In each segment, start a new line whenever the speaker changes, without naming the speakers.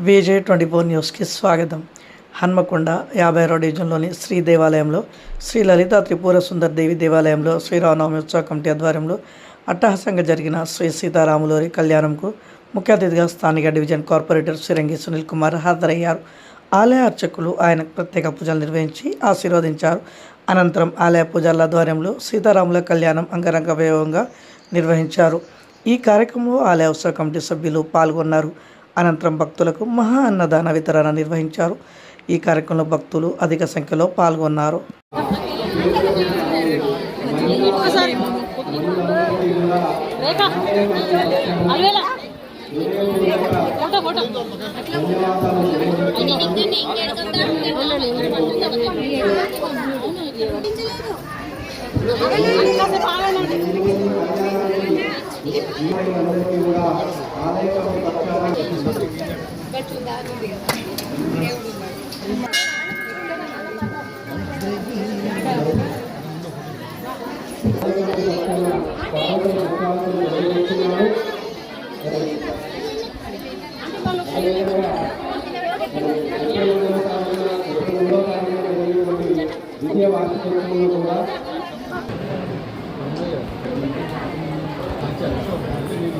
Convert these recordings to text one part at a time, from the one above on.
VJ24 న్యూస్కి స్వాగతం. హన్మకొండ 50వ డివిజన్లోని శ్రీ దేవాలయంలో శ్రీ లలితా త్రిపుర సుందర్ దేవి దేవాలయంలో శ్రీరామనవమి ఉత్సవ కమిటీ ఆధ్వర్యంలో అట్టహాసంగా జరిగిన శ్రీ సీతారాములవారి కళ్యాణంకు ముఖ్య అతిథిగా స్థానిక డివిజన్ కార్పొరేటర్ సిరంగి సునీల్ కుమార్ హాజరయ్యారు. ఆలయ అర్చకులు ఆయనకు ప్రత్యేక పూజలు నిర్వహించి ఆశీర్వదించారు. అనంతరం ఆలయ పూజల ఆధ్వర్యంలో సీతారాముల కళ్యాణం అంగరంగ వైభవంగా నిర్వహించారు. ఈ కార్యక్రమంలో ఆలయ ఉత్సవ కమిటీ సభ్యులు పాల్గొన్నారు. అనంతరం భక్తులకు మహా అన్నదాన వితరణ నిర్వహించారు. ఈ కార్యక్రమంలో భక్తులు అధిక సంఖ్యలో పాల్గొన్నారు.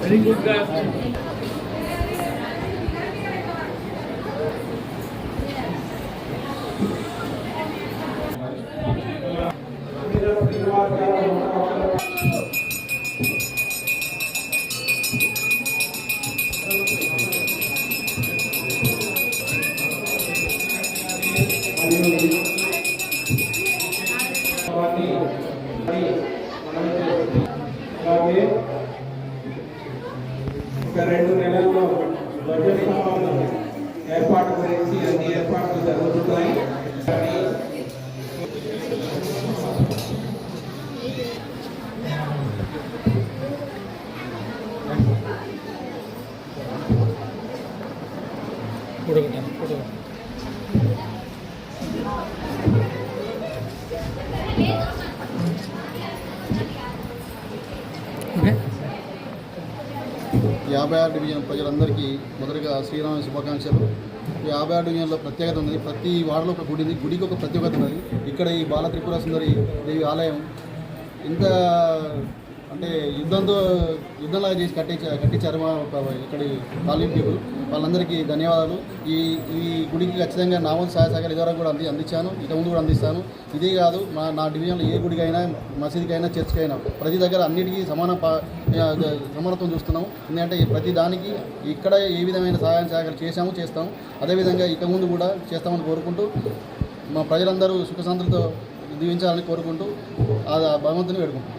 Very good guy.
ఒక 2 నెలల్లో బడ్జెట్ సమావేశం ఏర్పాటు గురించి అన్ని ఏర్పాట్లు జరుగుతున్నాయి.
ఓకే. 56 డివిజన్ ప్రజలందరికీ మొదటిగా శ్రీరామ శుభాకాంక్షలు. 56 డివిజన్లో ప్రత్యేకత ఉన్నది. ప్రతి వార్డులో ఒక గుడి ఉంది. గుడికి ఒక ప్రత్యేకత ఉన్నది. ఇక్కడ ఈ బాల త్రిపుర సుందరి దేవి ఆలయం ఇంత అంటే యుద్ధంలాగా చేసి కట్టించారు మా ఇక్కడి కాలనీ పీపుల్. వాళ్ళందరికీ ధన్యవాదాలు. ఈ గుడికి ఖచ్చితంగా నా వంతు సహాయ సహకారాలు ఇదివరకు కూడా అందించాను, ఇక ముందు కూడా అందిస్తాను. ఇదే కాదు, నా డివిజన్లో ఏ గుడికైనా, మసీదుకైనా, చర్చ్కైనా ప్రతి దగ్గర అన్నిటికీ సమానత్వం చూస్తున్నాం. ఎందుకంటే ప్రతి దానికి ఇక్కడ ఏ విధమైన సహాయం సహకారం చేస్తాము. అదేవిధంగా ఇక ముందు కూడా చేస్తామని కోరుకుంటూ మా ప్రజలందరూ సుఖశాంతులతో దీవించాలని కోరుకుంటూ ఆ భగవంతుని వేడుకుంటాం.